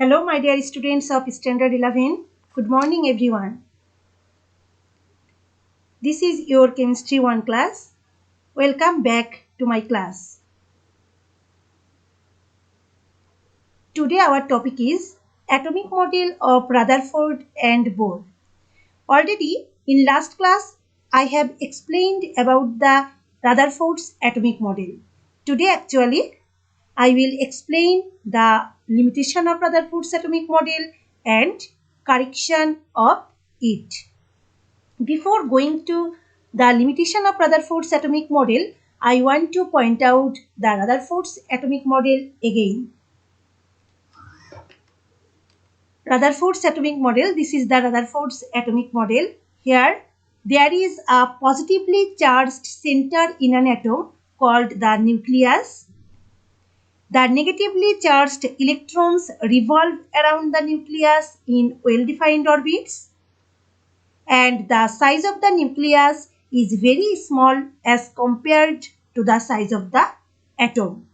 Hello, my dear students of Standard 11. Good morning, everyone. This is your Chemistry 1 class. Welcome back to my class. Today, our topic is Atomic Model of Rutherford and Bohr. Already, in last class, I have explained about the Rutherford's atomic model. Today, actually, I will explain the limitation of Rutherford's atomic model and correction of it. Before going to the limitation of Rutherford's atomic model, I want to point out the Rutherford's atomic model again. Rutherford's atomic model, this is the Rutherford's atomic model. Here, there is a positively charged center in an atom called the nucleus. The negatively charged electrons revolve around the nucleus in well-defined orbits, and the size of the nucleus is very small as compared to the size of the atom.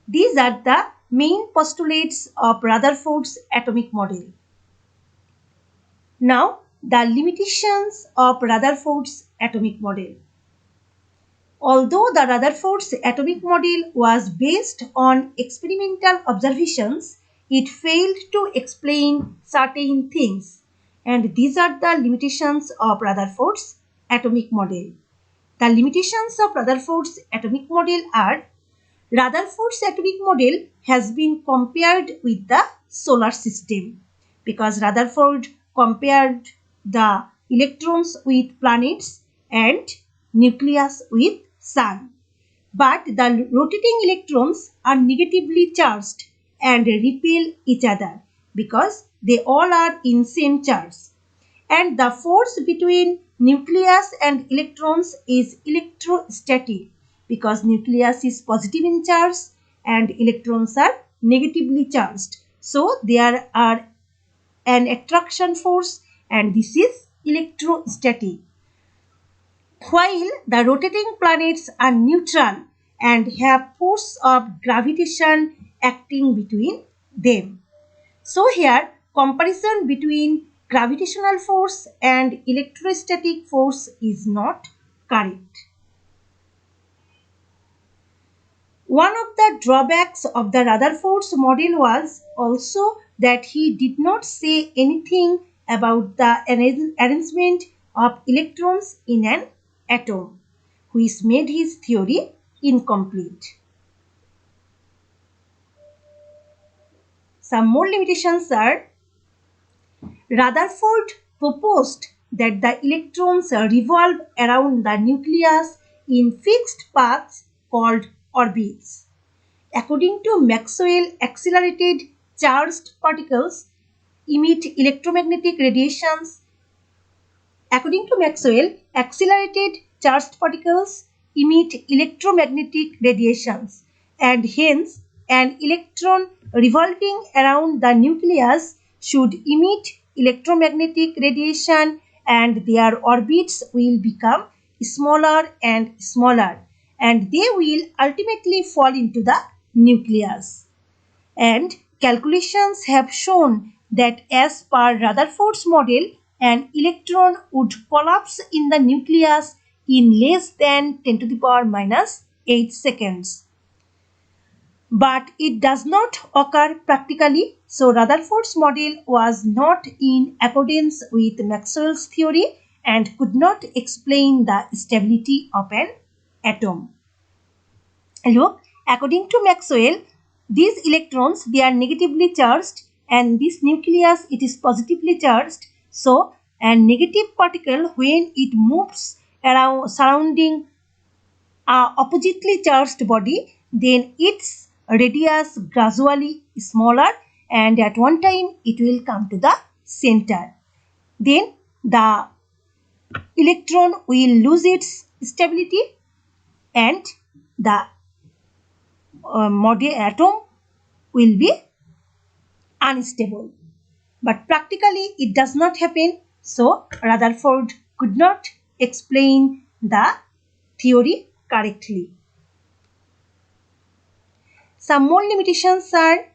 These are the main postulates of Rutherford's atomic model. Now, the limitations of Rutherford's atomic model. Although the Rutherford's atomic model was based on experimental observations, it failed to explain certain things, and these are the limitations of Rutherford's atomic model. The limitations of Rutherford's atomic model are: Rutherford's atomic model has been compared with the solar system, because Rutherford compared the electrons with planets and nucleus with sun. But the rotating electrons are negatively charged and repel each other because they all are in same charge. And the force between nucleus and electrons is electrostatic, because nucleus is positive in charge and electrons are negatively charged. So there are an attraction force, and this is electrostatic. While the rotating planets are neutral and have force of gravitation acting between them. So here comparison between gravitational force and electrostatic force is not correct. One of the drawbacks of the Rutherford's model was also that he did not say anything about the arrangement of electrons in an atom, which made his theory incomplete. Some more limitations are: Rutherford proposed that the electrons revolve around the nucleus in fixed paths called orbits. According to Maxwell, accelerated charged particles emit electromagnetic radiations. According to Maxwell, accelerated charged particles emit electromagnetic radiations, and hence an electron revolving around the nucleus should emit electromagnetic radiation, and their orbits will become smaller and smaller, and they will ultimately fall into the nucleus. And calculations have shown that as per Rutherford's model, an electron would collapse in the nucleus in less than 10 to the power minus 8 seconds. But it does not occur practically, so Rutherford's model was not in accordance with Maxwell's theory and could not explain the stability of an atom. Look, according to Maxwell, these electrons, they are negatively charged, and this nucleus, it is positively charged. So a negative particle, when it moves around surrounding a oppositely charged body, then its radius gradually smaller, and at one time it will come to the center. Then the electron will lose its stability, and the atom will be unstable. But practically it does not happen, so Rutherford could not explain the theory correctly. Some more limitations are: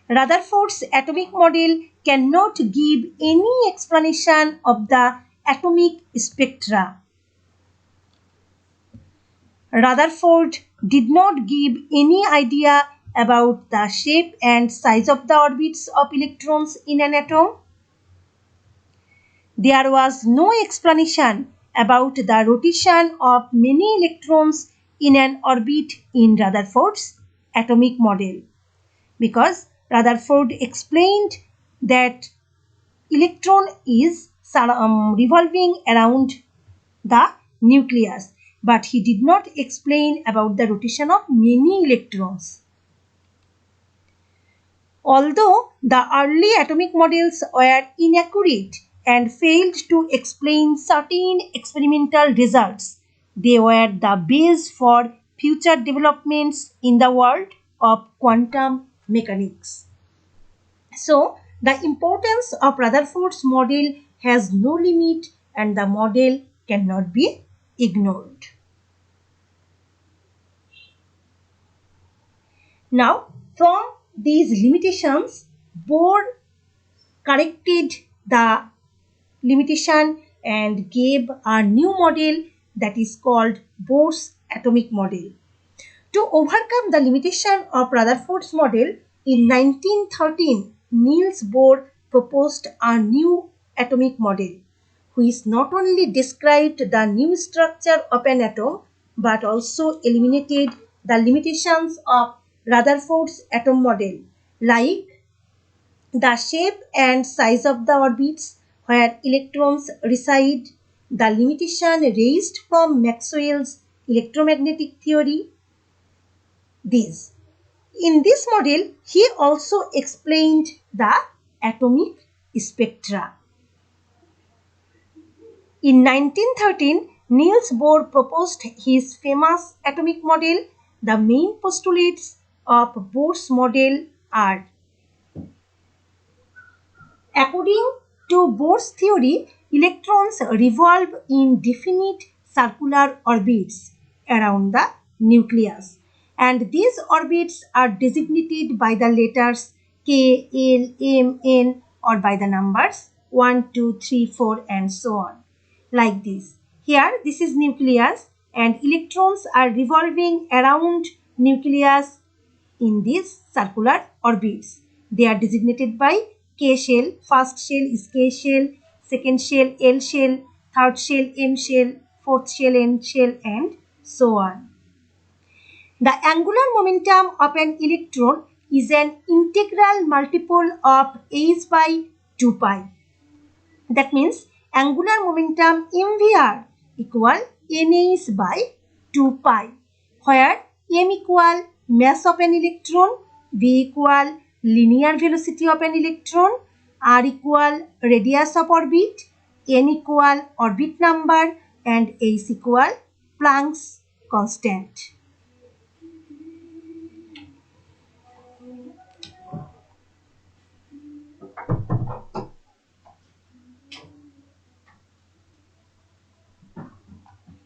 Rutherford's atomic model cannot give any explanation of the atomic spectra. Rutherford did not give any idea about the shape and size of the orbits of electrons in an atom. There was no explanation about the rotation of many electrons in an orbit in Rutherford's atomic model, because Rutherford explained that electron is revolving around the nucleus, but he did not explain about the rotation of many electrons. Although the early atomic models were inaccurate and failed to explain certain experimental results, they were the base for future developments in the world of quantum mechanics. So, the importance of Rutherford's model has no limit and the model cannot be ignored. Now, from these limitations, Bohr corrected the limitation and gave a new model that is called Bohr's atomic model. To overcome the limitation of Rutherford's model, in 1913, Niels Bohr proposed a new atomic model, which not only described the new structure of an atom but also eliminated the limitations of Rutherford's atom model, like the shape and size of the orbits where electrons reside, the limitation raised from Maxwell's electromagnetic theory. In this model, he also explained the atomic spectra. In 1913, Niels Bohr proposed his famous atomic model. The main postulates of Bohr's model are: according to Bohr's theory, electrons revolve in definite circular orbits around the nucleus, and these orbits are designated by the letters K, L, M, N, or by the numbers 1, 2, 3, 4, and so on, like this. Here, this is nucleus, and electrons are revolving around nucleus in these circular orbits. They are designated by K shell. First shell is K shell, second shell L shell, third shell M shell, fourth shell N shell, and so on. The angular momentum of an electron is an integral multiple of h by 2 pi. That means angular momentum mvr equal nh by 2 pi, where m equal mass of an electron, v equal linear velocity of an electron, r equal radius of orbit, n equal orbit number, and h equal Planck's constant.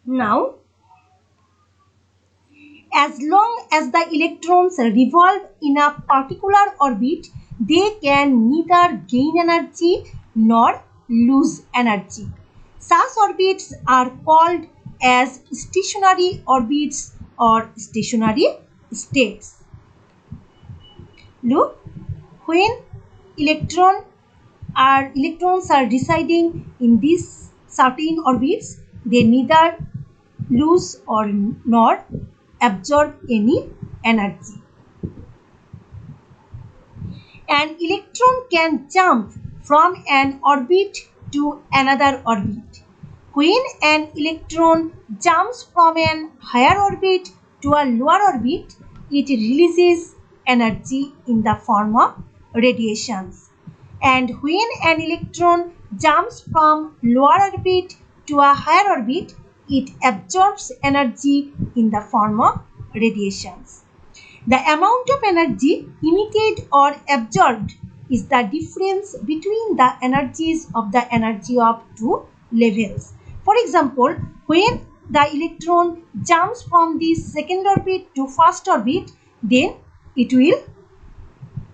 Now, as long as the electrons revolve in a particular orbit, they can neither gain energy nor lose energy. Such orbits are called as stationary orbits or stationary states. Look, when electrons are residing in these certain orbits, they neither lose or nor absorb any energy. An electron can jump from an orbit to another orbit. When an electron jumps from an higher orbit to a lower orbit, it releases energy in the form of radiations. And when an electron jumps from lower orbit to a higher orbit, it absorbs energy in the form of radiations. The amount of energy emitted or absorbed is the difference between the energies of the energy of two levels. For example, when the electron jumps from the second orbit to first orbit, then it will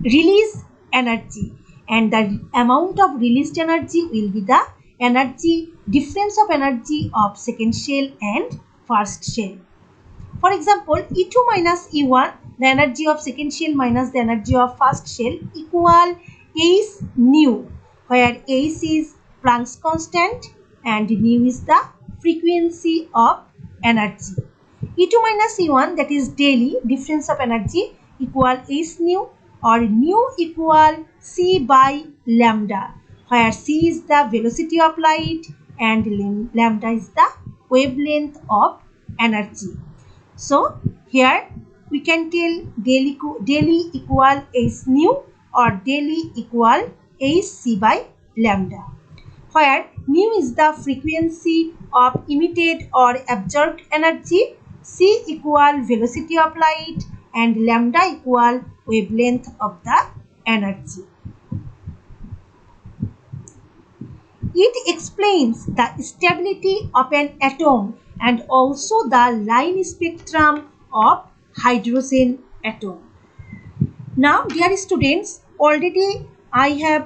release energy, and the amount of released energy will be the energy difference of energy of second shell and first shell. For example, E2 minus E1, the energy of second shell minus the energy of first shell, equal H nu, where H is Planck's constant and nu is the frequency of energy. E2 minus E1, that is daily difference of energy, equal H nu, or nu equal c by lambda, where c is the velocity of light and lambda is the wavelength of energy. So here we can tell daily equal H nu or daily equal H c by lambda, where nu is the frequency of emitted or absorbed energy, c equal velocity of light, and lambda equal wavelength of the energy. It explains the stability of an atom and also the line spectrum of hydrogen atom. Now, dear students, already I am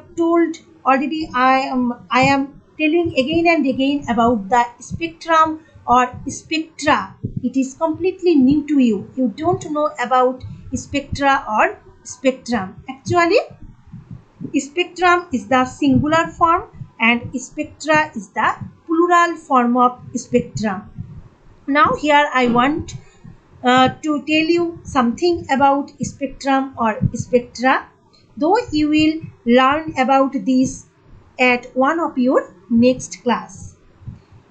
telling again and again about the spectrum or spectra. It is completely new to you. You don't know about spectra or spectrum. Actually, spectrum is the singular form and spectra is the plural form of spectrum. Now here I want to tell you something about spectrum or spectra, though you will learn about this at one of your next class.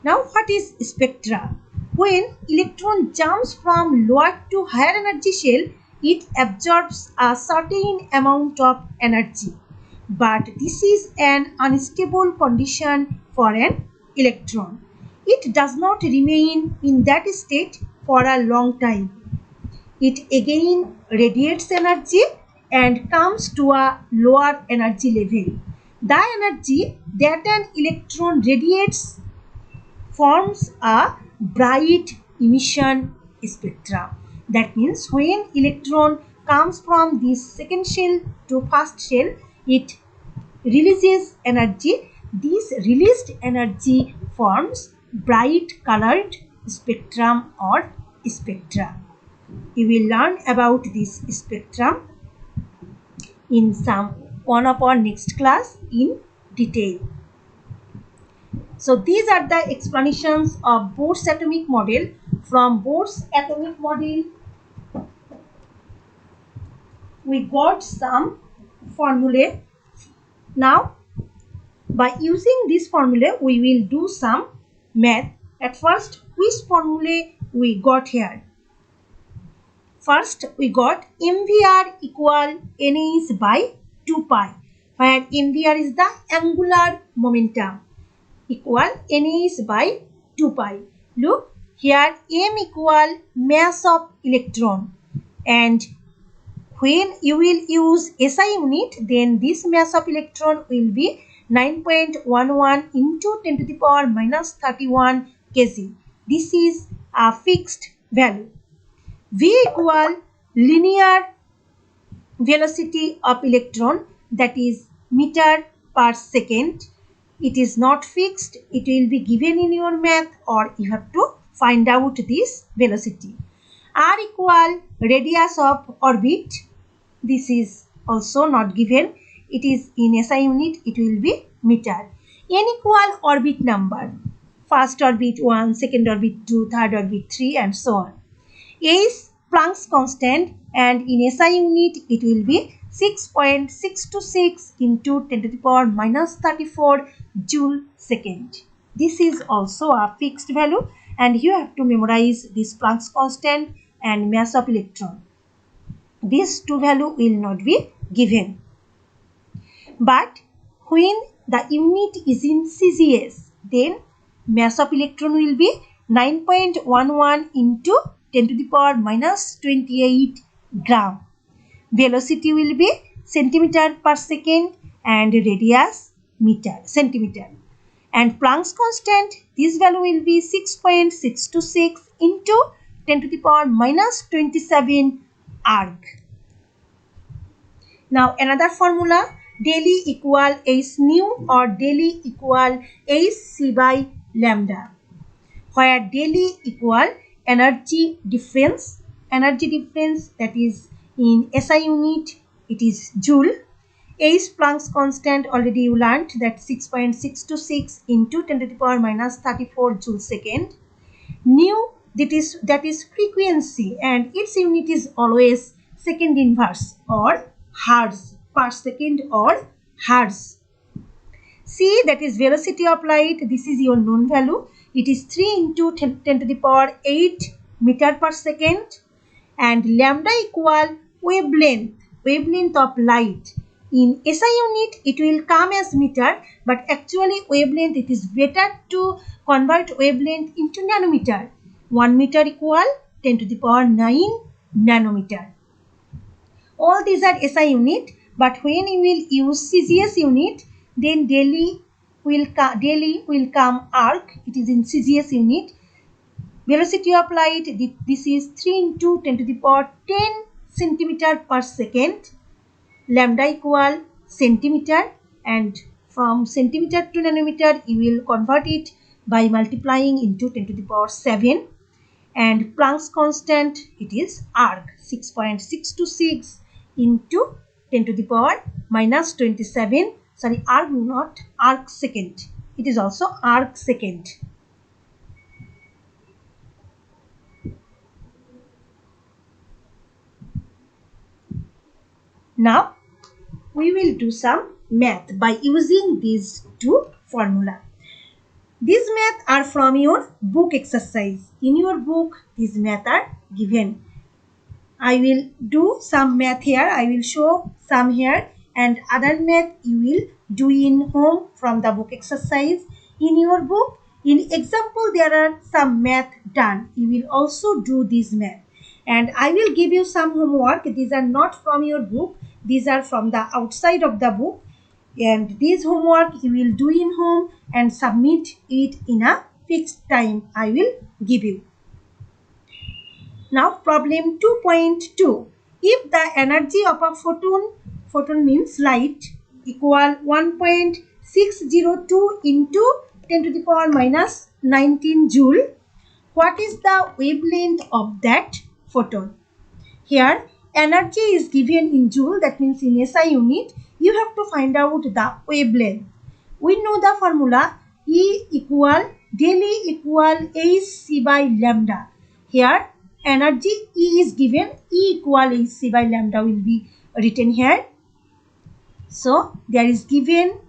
Now, what is spectra? When electron jumps from lower to higher energy shell, it absorbs a certain amount of energy. But this is an unstable condition for an electron. It does not remain in that state for a long time. It again radiates energy and comes to a lower energy level. The energy that an electron radiates forms a bright emission spectrum. That means when electron comes from this second shell to first shell, it releases energy. This released energy forms bright colored spectrum or spectra. You will learn about this spectrum in one of our next class in detail. So these are the explanations of Bohr's atomic model. From Bohr's atomic model, we got some formulae. Now, by using this formula, we will do some math. At first, which formula we got here? First, we got mvr equal NH by 2 pi, where mvr is the angular momentum, equal NH by 2 pi. Look, here m equal mass of electron, and when you will use SI unit, then this mass of electron will be 9.11 into 10 to the power minus 31 kg. This is a fixed value. V equal linear velocity of electron, that is meter per second. It is not fixed. It will be given in your math, or you have to find out this velocity. R equal radius of orbit. This is also not given. It is in SI unit. It will be meter. N equal orbit number. First orbit 1, second orbit 2, third orbit 3, and so on. A is Planck's constant, and in SI unit it will be 6.626 into 10 to the power minus 34 joule second. This is also a fixed value, and you have to memorize this Planck's constant and mass of electron. These two value will not be given. But when the unit is in CGS, then mass of electron will be 9.11 into 10 to the power minus 28 gram. Velocity will be centimeter per second and radius centimeter. And Planck's constant, this value will be 6.626 into 10 to the power minus 27 arg. Now another formula, del E equal h nu or del E equal h c by lambda, where del E equal energy difference that is in SI unit it is joule. H Planck's constant already you learnt that 6.626 into 10 to the power minus 34 joule second. Nu that is frequency and its unit is always second inverse or hertz per second or hertz. C that is velocity of light, this is your known value. It is 3 into 10 to the power 8 meter per second. And lambda equal wavelength of light. In SI unit it will come as meter, but actually wavelength it is better to convert wavelength into nanometer. 1 meter equal 10 to the power 9 nanometer. All these are SI unit, but when you will use CGS unit, then del E will come arc. It is in CGS unit. Velocity of light, this is 3 into 10 to the power 10 centimeter per second. Lambda equal centimeter, and from centimeter to nanometer you will convert it by multiplying into 10 to the power 7. And Planck's constant, it is arc, 6.626 into 10 to the power minus 27. Sorry, arc not arc second. It is also arc second. Now we will do some math by using these two formula. These math are from your book exercise. In your book, these math are given. I will do some math here. I will show some here, and other math you will do in home from the book exercise. In your book, in example, there are some math done. You will also do this math. And I will give you some homework. These are not from your book. These are from the outside of the book. And this homework you will do in home and submit it in a fixed time I will give you. Now problem 2.2. If the energy of a photon means light, equal 1.602 into 10 to the power minus 19 joule, what is the wavelength of that photon? Here energy is given in joule, that means in SI unit. You have to find out the wavelength. We know the formula, E equal del E equal hc by lambda. Here energy E is given, E equal hc by lambda will be written here. So there is given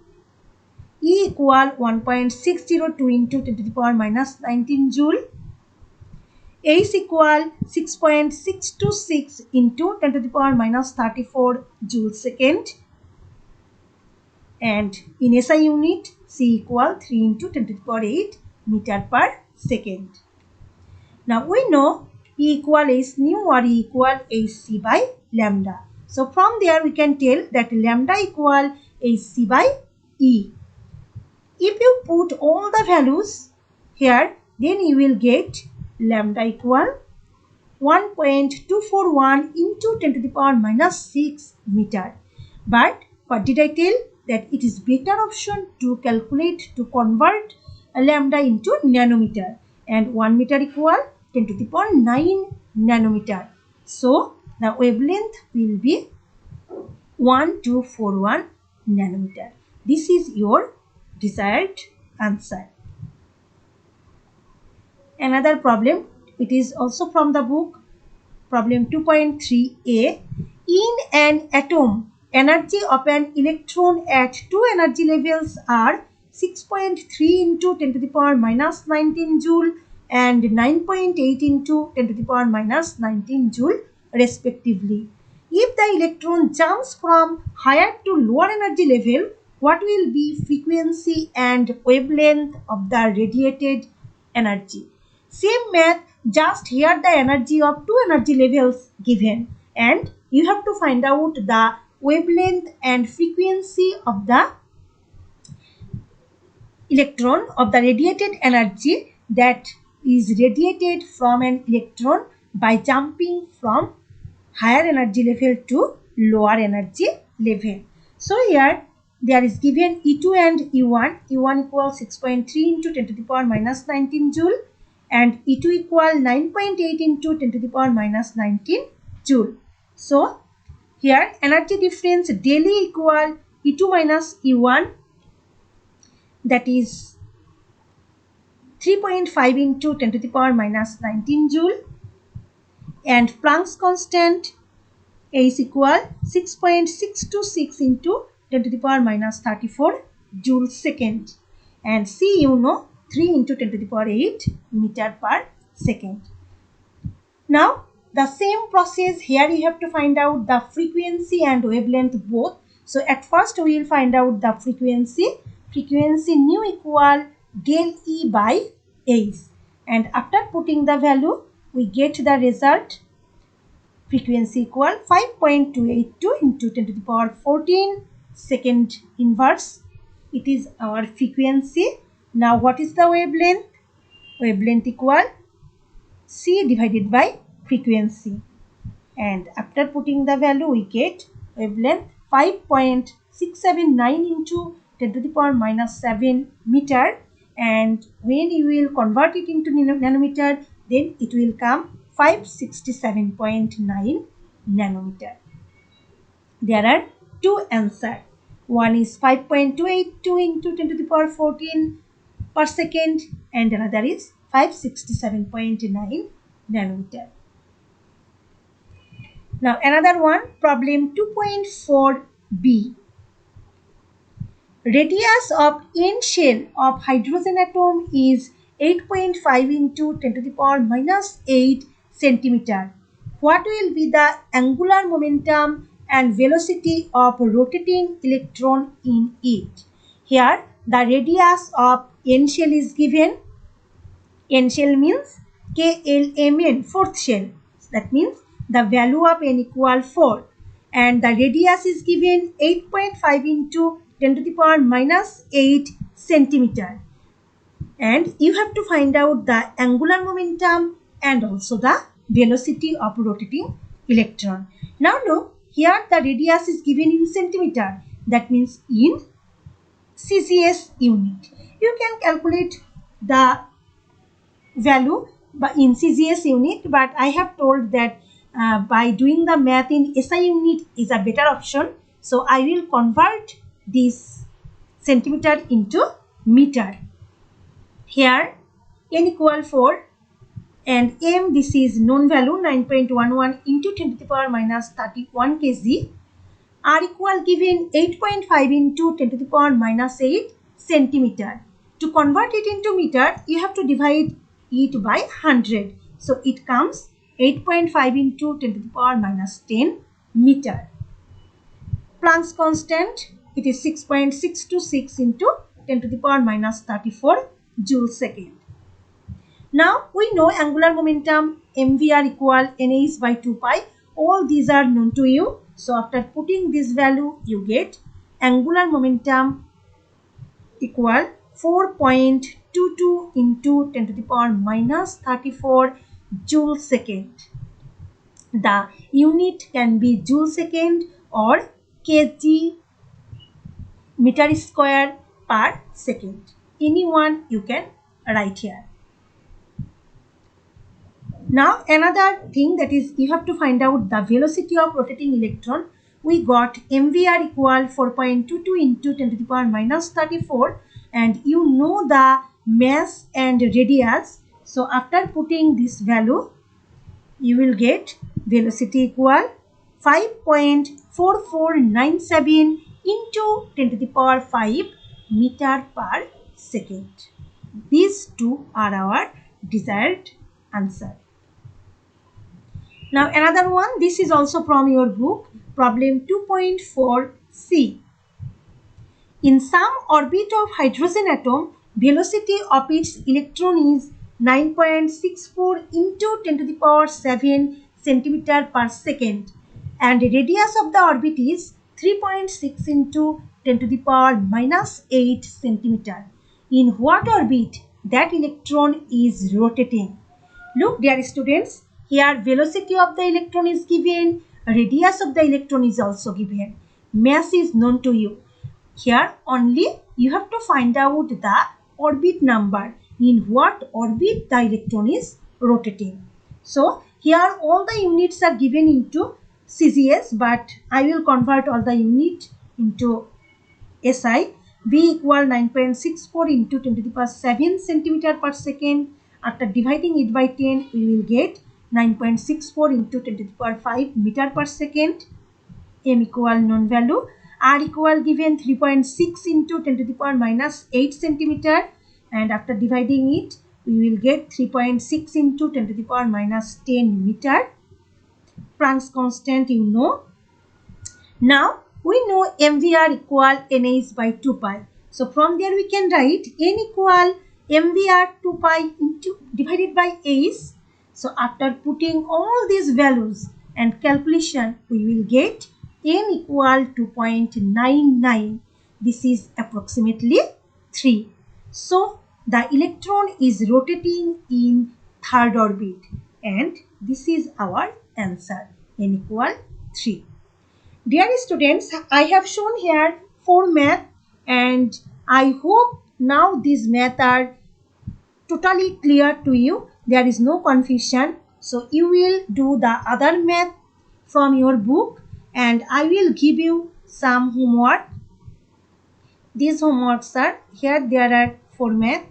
E equal 1.602 into 10 to the power minus 19 joule. H equal 6.626 into 10 to the power minus 34 joule second. And in SI unit, C equal 3 into 10 to the power 8 meter per second. Now we know E equal H nu or E equal hc by lambda. So from there we can tell that lambda equal hc by E. If you put all the values here, then you will get lambda equal 1.241 into 10 to the power minus 6 meter. But what did I tell? That it is better option to calculate, to convert a lambda into nanometer, and 1 meter equal 10 to the power 9 nanometer. So the wavelength will be 1241 nanometer. This is your desired answer. Another problem, it is also from the book, problem 2.3a. In an atom, energy of an electron at two energy levels are 6.3 into 10 to the power minus 19 joule and 9.8 into 10 to the power minus 19 joule respectively. If the electron jumps from higher to lower energy level, what will be frequency and wavelength of the radiated energy? Same math, just here the energy of two energy levels given, and you have to find out the wavelength and frequency of the electron, of the radiated energy that is radiated from an electron by jumping from higher energy level to lower energy 11. So here there is given E2 and E1. E1 equals 6.3 into 10 to the power minus 19 joule and E2 equal 9.8 into 10 to the power minus 19 joule. So here energy difference daily equal E2 minus E1, that is 3.5 into 10 to the power minus 19 joule, and Planck's constant A is equal 6.626 into 10 to the power minus 34 joule second, and C 3 into 10 to the power 8 meter per second. Now the same process here, you have to find out the frequency and wavelength both. So at first we will find out the frequency. Frequency nu equal del E by H, and after putting the value we get the result. Frequency equal 5.282 into 10 to the power 14 second inverse. It is our frequency. Now what is the wavelength? Wavelength equal C divided by frequency, and after putting the value we get wavelength 5.679 into 10 to the power minus 7 meter, and when you will convert it into nanometer, then it will come 567.9 nanometer. There are two answers. One is 5.282 into 10 to the power 14 per second, and another is 567.9 nanometer. Now another one, problem 2.4b. Radius of N shell of hydrogen atom is 8.5 into 10 to the power minus 8 centimeter. What will be the angular momentum and velocity of rotating electron in it? Here the radius of N shell is given. N shell means KLMN, fourth shell. That means the value of N equal 4, and the radius is given 8.5 into 10 to the power minus 8 centimeter, and you have to find out the angular momentum and also the velocity of rotating electron. Now look, here the radius is given in centimeter, that means in CGS unit. You can calculate the value in CGS unit, but I have told that by doing the math in SI unit is a better option. So I will convert this centimeter into meter. Here N equal 4 and M, this is known value 9.11 into 10 to the power minus 31 kg. R equal given 8.5 into 10 to the power minus 8 centimeter. To convert it into meter, you have to divide it by 100. So it comes 8.5 into 10 to the power minus 10 meter. Planck's constant, it is 6.626 into 10 to the power minus 34 joule second. Now we know angular momentum mvr equal NH by 2 pi. All these are known to you. So after putting this value, you get angular momentum equal 4.22 into 10 to the power minus 34 joule second. The unit can be joule second or kg meter square per second. Any one you can write here. Now another thing, that is you have to find out the velocity of rotating electron. We got mvr equal 4.22 into 10 to the power minus 34, and you know the mass and radius. So after putting this value, you will get velocity equal 5.4497 into 10 to the power 5 meter per second. These two are our desired answer. Now another one, this is also from your book, problem 2.4c. In some orbit of hydrogen atom, velocity of its electron is 9.64 into 10 to the power 7 centimeter per second, and the radius of the orbit is 3.6 into 10 to the power minus 8 centimeter. In what orbit that electron is rotating? Look dear students, here velocity of the electron is given, radius of the electron is also given. mass is known to you. Here only you have to find out the orbit number, in what orbit the electron is rotating. So here all the units are given into CGS, but I will convert all the unit into SI. V equal 9.64 into 10 to the power 7 centimeter per second. After dividing it by 10, we will get 9.64 into 10 to the power 5 meter per second. M equal known value. R equal given 3.6 into 10 to the power minus 8 centimeter, and after dividing it, we will get 3.6 into 10 to the power minus 10 meter. Planck's constant you know. Now we know MVR equal NH by 2 pi. So from there we can write N equal MVR 2 pi into divided by H. So after putting all these values and calculation, we will get N equal 2.99. This is approximately 3. So the electron is rotating in third orbit, and this is our answer, N equal 3. Dear students, I have shown here 4 math, and I hope now these math are totally clear to you. There is no confusion. So you will do the other math from your book, and I will give you some homework. These homeworks are here. There are 4 math.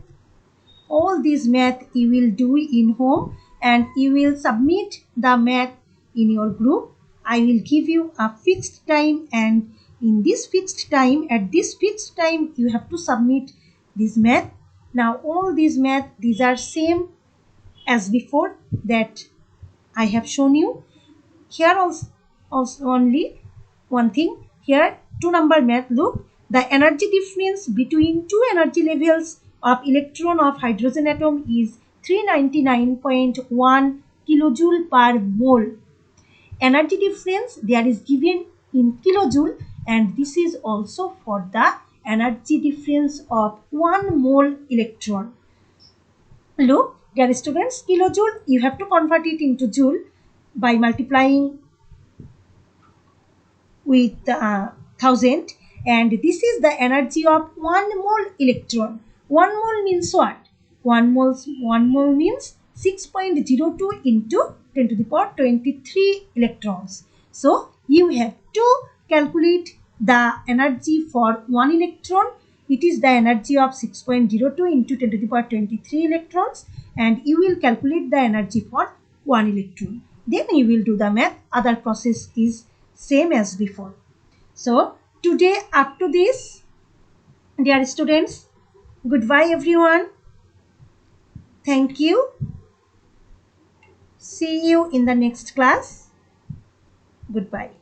All these math you will do in home, and you will submit the math in your group. I will give you a fixed time, and in this fixed time, at this fixed time, you have to submit this math. Now all these math, these are same as before that I have shown you. Here also only one thing. Here 2 number math. Look, the energy difference between two energy levels of electron of hydrogen atom is 399.1 kilojoule per mole. Energy difference there is given in kilojoule, and this is also for the energy difference of 1 mole electron. Look, dear students, kilojoule you have to convert it into joule by multiplying with 1000, and this is the energy of 1 mole electron. 1 mole means what? 1 mole means 6.02 into 10 to the power 23 electrons. So you have to calculate the energy for 1 electron. It is the energy of 6.02 into 10 to the power 23 electrons, and you will calculate the energy for 1 electron. Then you will do the math. Other process is same as before. So today up to this, dear students, goodbye everyone. Thank you. See you in the next class. Goodbye.